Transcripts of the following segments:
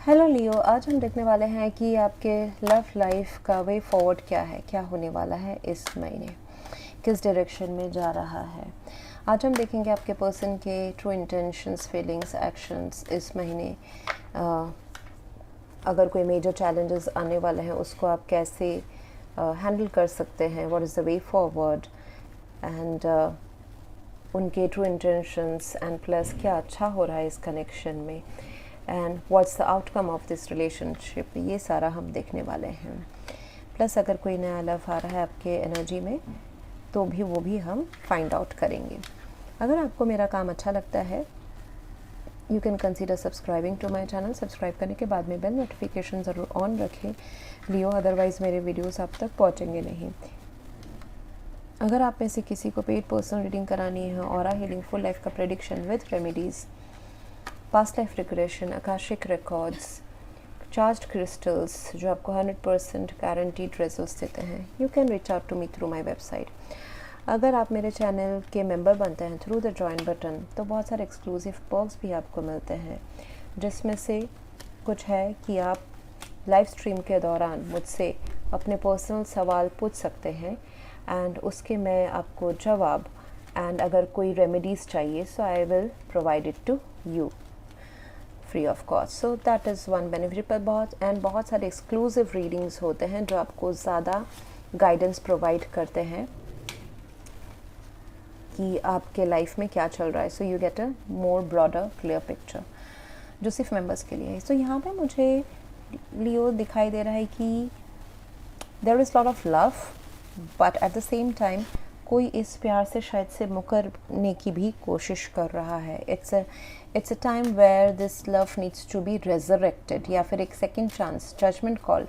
Hello लियो, आज हम देखने वाले हैं कि आपके लव लाइफ का वे फॉरवर्ड क्या है, क्या होने वाला है इस महीने, किस डायरेक्शन में जा रहा है। आज हम देखेंगे आपके पर्सन के ट्रू इंटेंशंस, फीलिंग्स, एक्शंस इस महीने। अगर कोई मेजर चैलेंजेस आने वाले हैं उसको आप कैसे हैंडल कर सकते हैं, what is the way forward, and उनके ट्रू इंटेंशंस एंड प्लस क्या अच्छा हो रहा है इस कनेक्शन में, and what's the outcome of this relationship, ये सारा हम देखने वाले हैं। प्लस अगर कोई नया लव आ रहा है आपके एनर्जी में तो भी वो भी हम फाइंड आउट करेंगे। अगर आपको मेरा काम अच्छा लगता है you can consider subscribing to my channel. Subscribe करने के बाद में बेल नोटिफिकेशन ज़रूर ऑन रखें लियो, अदरवाइज़ मेरे वीडियोस आप तक पहुंचेंगे नहीं। अगर आप में से किसी को पेड पर्सनल रीडिंग करानी है, ऑरा हीलिंग, फुल लाइफ का prediction with remedies, past life regression, Akashic records, charged crystals जो आपको 100% गारंटीड रिजल्ट्स देते हैं, you can reach out to me through my website. अगर आप मेरे चैनल के मेंबर बनते हैं थ्रू द जॉइन बटन तो बहुत सारे एक्सक्लूसिव पर्क्स भी आपको मिलते हैं, जिसमें से कुछ है कि आप लाइव स्ट्रीम के दौरान मुझसे अपने पर्सनल सवाल पूछ सकते हैं एंड उसके मैं आपको जवाब, एंड अगर कोई रेमेडीज़ चाहिए so I will provide it to you free of cost. So that is one benefit. पर बहुत सारे एक्सक्लूसिव रीडिंग्स होते हैं जो आपको ज़्यादा गाइडेंस प्रोवाइड करते हैं कि आपके लाइफ में क्या चल रहा है। So you get a more broader clear picture, जो सिर्फ मेंबर्स के लिए है। सो यहाँ पे मुझे लियो दिखाई दे रहा है कि there is lot of love, but at the same time कोई इस प्यार से शायद से मुकरने की भी कोशिश कर रहा है। It's a time where this love needs to be resurrected, या फिर एक सेकेंड चांस, जजमेंट कॉल,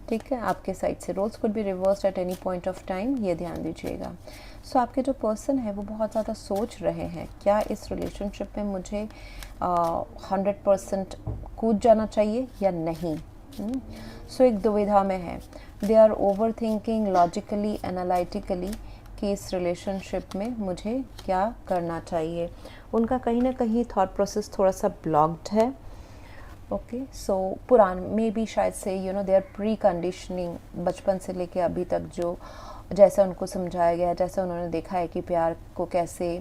ठीक है, आपके साइड से। Roles could be reversed at any point of time, ये ध्यान दीजिएगा। सो आपके जो पर्सन है वो बहुत ज़्यादा सोच रहे हैं क्या इस रिलेशनशिप में मुझे 100% कूद जाना चाहिए या नहीं। सो एक दुविधा में है। They are over thinking logically, analytically कि इस रिलेशनशिप में मुझे क्या करना चाहिए। उनका कहीं ना कहीं थॉट प्रोसेस थोड़ा सा ब्लॉक्ड है। ओके, सो पुरान में भी शायद से दे आर प्री कंडीशनिंग, बचपन से लेके अभी तक जो जैसा उनको समझाया गया है, जैसा उन्होंने देखा है कि प्यार को कैसे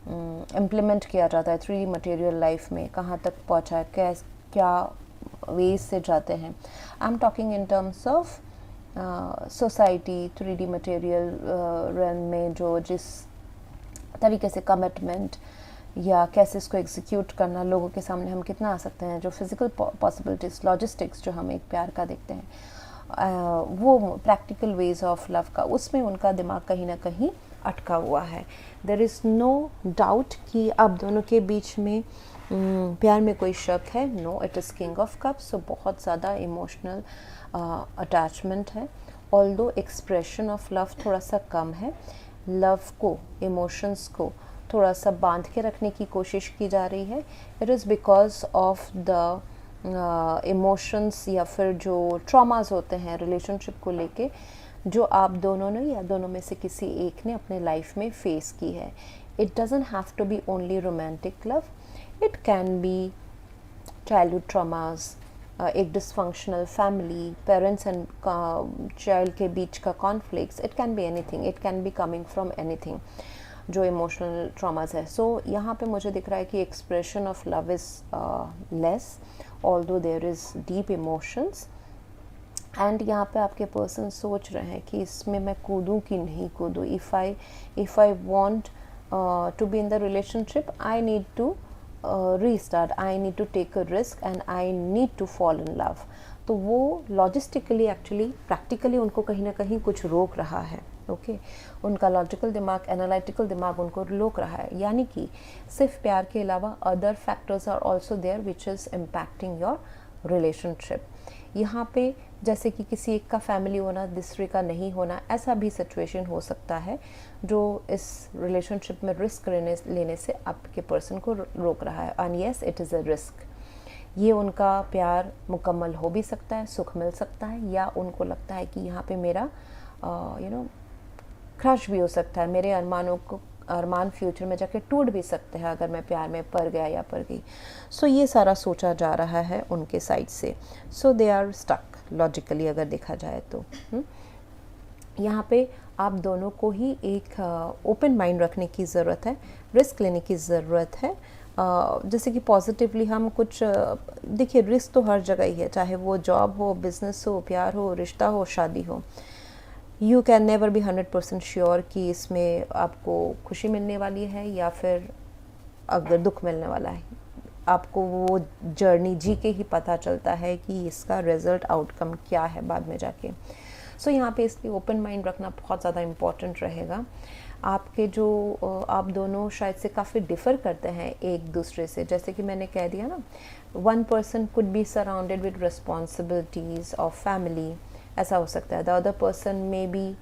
इम्प्लीमेंट किया जाता है 3D मटेरियल लाइफ में, कहाँ तक पहुँचा है, क्या वेज से जाते हैं। I am talking in terms of society 3D material run में जो जिस तरीके से कमिटमेंट या कैसे इसको एग्जीक्यूट करना, लोगों के सामने हम कितना आ सकते हैं, जो फिज़िकल पॉसिबिलिटीज़, लॉजिस्टिक्स जो हम एक प्यार का देखते हैं, वो प्रैक्टिकल वेज ऑफ लव का, उसमें उनका दिमाग कहीं ना कहीं अटका हुआ है। देयर इज़ नो डाउट कि अब दोनों के बीच में प्यार में कोई शक है। No, it is king of cups. So बहुत ज़्यादा इमोशनल अटैचमेंट है, ऑल्दो एक्सप्रेशन ऑफ लव थोड़ा सा कम है। लव को, इमोशंस को थोड़ा सा बांध के रखने की कोशिश की जा रही है। It is because of the emotions या फिर जो ट्रॉमास होते हैं रिलेशनशिप को लेके, जो आप दोनों ने या दोनों में से किसी एक ने अपने लाइफ में फेस की है। It doesn't have to be only romantic love, it can be childhood traumas, एक dysfunctional family, parents and child के बीच का conflicts, it can be anything, it can be coming from anything जो emotional traumas है। So यहाँ पे मुझे दिख रहा है कि expression of love is less, although there is deep emotions. And यहाँ पे आपके पर्सन सोच रहे हैं कि इसमें मैं कूदूँ कि नहीं कूदूँ। If I want to be in the relationship, I need to restart, I need to take a risk and I need to fall in love. तो वो लॉजिस्टिकली, एक्चुअली प्रैक्टिकली उनको कहीं ना कहीं कुछ रोक रहा है। ओके, उनका लॉजिकल दिमाग, एनालिटिकल दिमाग उनको रोक रहा है, यानी कि सिर्फ प्यार के अलावा other factors are also there which is impacting your relationship. यहाँ पे जैसे कि किसी एक का फैमिली होना, दूसरे का नहीं होना, ऐसा भी सिचुएशन हो सकता है जो इस रिलेशनशिप में रिस्क लेने से आपके पर्सन को रोक रहा है। And yes, it is a risk. ये उनका प्यार मुकम्मल हो भी सकता है, सुख मिल सकता है, या उनको लगता है कि यहाँ पे मेरा क्रश भी हो सकता है, मेरे अरमानों को अरमान फ्यूचर में जाके टूट भी सकते हैं अगर मैं प्यार में पड़ गया या पड़ गई। सो ये सारा सोचा जा रहा है उनके साइड से। सो दे आर स्टक लॉजिकली अगर देखा जाए तो। यहाँ पे आप दोनों को ही एक ओपन माइंड रखने की ज़रूरत है, रिस्क लेने की ज़रूरत है। जैसे कि पॉजिटिवली हम कुछ देखिए, रिस्क तो हर जगह ही है, चाहे वो जॉब हो, बिजनेस हो, प्यार हो, रिश्ता हो, शादी हो। You can never be 100% sure कि इसमें आपको खुशी मिलने वाली है या फिर अगर दुख मिलने वाला है। आपको वो जर्नी जी के ही पता चलता है कि इसका रिज़ल्ट आउटकम क्या है बाद में जाके। सो यहाँ पे इसलिए ओपन माइंड रखना बहुत ज़्यादा इम्पॉर्टेंट रहेगा। आपके जो आप दोनों शायद से काफ़ी डिफ़र करते हैं एक दूसरे से, जैसे कि मैंने कह दिया ना, one person could be surrounded with responsibilities of family, ऐसा हो सकता है। The other person may be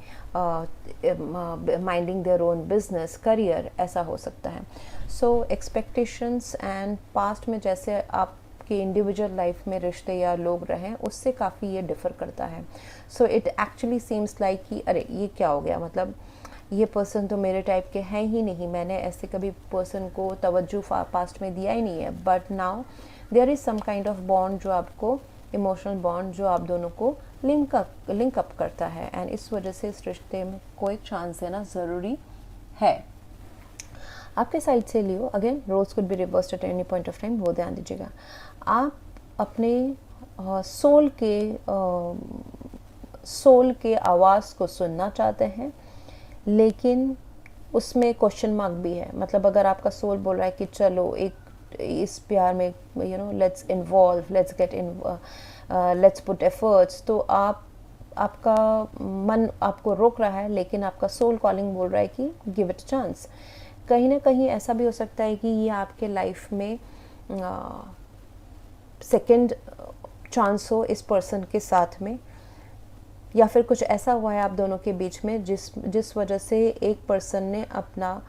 minding their own business, career, ऐसा हो सकता है। सो एक्सपेक्टेशंस एंड पास्ट में जैसे आपके इंडिविजुअल लाइफ में रिश्ते या लोग रहें, उससे काफ़ी ये डिफ़र करता है। So it actually seems like कि अरे ये क्या हो गया, मतलब ये पर्सन तो मेरे टाइप के हैं ही नहीं, मैंने ऐसे कभी पर्सन को तवज्जो पास्ट में दिया ही नहीं है। But now there is some kind of bond जो आपको, इमोशनल बॉन्ड जो आप दोनों को लिंक अप करता है, एंड इस वजह से इस रिश्ते में को एक चांस देना ज़रूरी है। आपके साइड से Leo, again roles could be reversed at any point of time, वो ध्यान दीजिएगा। आप अपने सोल के आवाज़ को सुनना चाहते हैं, लेकिन उसमें क्वेश्चन मार्क भी है। मतलब अगर आपका सोल बोल रहा है कि चलो एक इस प्यार में let's involve, let's get in, let's put efforts, तो आपका मन आपको रोक रहा है, लेकिन आपका सोल कॉलिंग बोल रहा है कि गिव इट चांस। कहीं ना कहीं ऐसा भी हो सकता है कि ये आपके लाइफ में सेकंड चांस हो इस पर्सन के साथ में, या फिर कुछ ऐसा हुआ है आप दोनों के बीच में जिस वजह से एक पर्सन ने अपना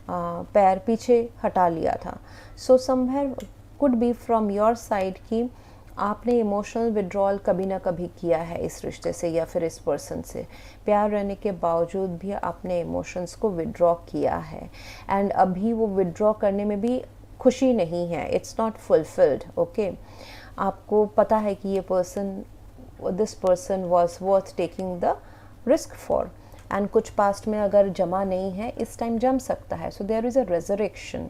पैर पीछे हटा लिया था। So somewhere could be from your side कि आपने इमोशनल विड्रॉल कभी ना कभी किया है इस रिश्ते से या फिर इस पर्सन से। प्यार रहने के बावजूद भी आपने इमोशंस को विड्रॉ किया है, एंड अभी वो विड्रॉ करने में भी खुशी नहीं है, इट्स नॉट फुलफिल्ड। ओके, आपको पता है कि ये person, this person was worth taking the risk for, and कुछ पास्ट में अगर जमा नहीं है, इस टाइम जम सकता है। So there is a resurrection.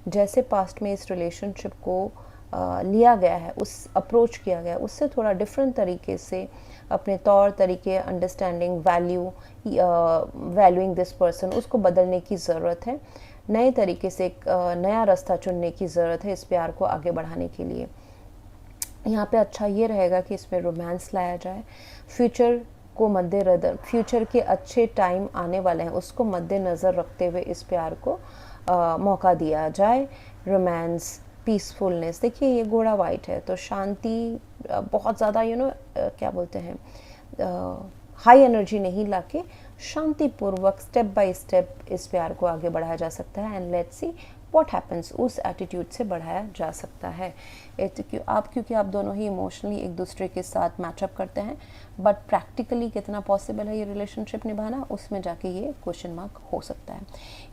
जैसे पास्ट में इस रिलेशनशिप को लिया गया है, उस अप्रोच किया गया है, उससे थोड़ा डिफरेंट तरीके से अपने तौर तरीके, अंडरस्टैंडिंग, वैल्यूइंग दिस पर्सन, उसको बदलने की ज़रूरत है। नए तरीके से एक नया रास्ता चुनने की ज़रूरत है इस प्यार को आगे बढ़ाने के लिए। यहाँ पे अच्छा ये रहेगा कि इसमें रोमांस लाया जाए, फ्यूचर को मद्देनज़र, फ्यूचर के अच्छे टाइम आने वाले हैं उसको मद्देनज़र रखते हुए इस प्यार को मौका दिया जाए। रोमांस, पीसफुलनेस, देखिए ये घोड़ा वाइट है तो शांति, बहुत ज़्यादा क्या बोलते हैं, हाई एनर्जी नहीं लाके शांतिपूर्वक स्टेप बाय स्टेप इस प्यार को आगे बढ़ाया जा सकता है, and let's see what happens, उस एटीट्यूड से बढ़ाया जा सकता है। क्योंकि आप दोनों ही इमोशनली एक दूसरे के साथ मैचअप करते हैं, बट प्रैक्टिकली कितना पॉसिबल है ये रिलेशनशिप निभाना, उसमें जाके ये क्वेश्चन मार्क हो सकता है।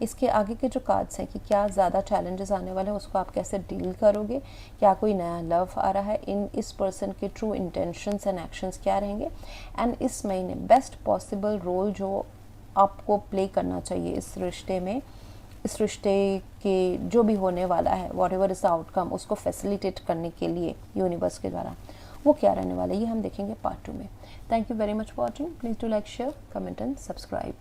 इसके आगे के जो कार्ड्स हैं कि क्या ज़्यादा चैलेंजेस आने वाले हैं, उसको आप कैसे डील करोगे, क्या कोई नया लव आ रहा है, इस पर्सन के ट्रू इंटेंशंस एंड एक्शंस क्या रहेंगे, एंड इस महीने बेस्ट पॉसिबल रोल जो आपको प्ले करना चाहिए इस रिश्ते में, इस रिश्ते के जो भी होने वाला है, what ever is the outcome, उसको फैसिलिटेट करने के लिए यूनिवर्स के द्वारा वो क्या रहने वाला है, ये हम देखेंगे पार्ट 2 में। Thank you very much for watching. Please do like, share, comment and subscribe.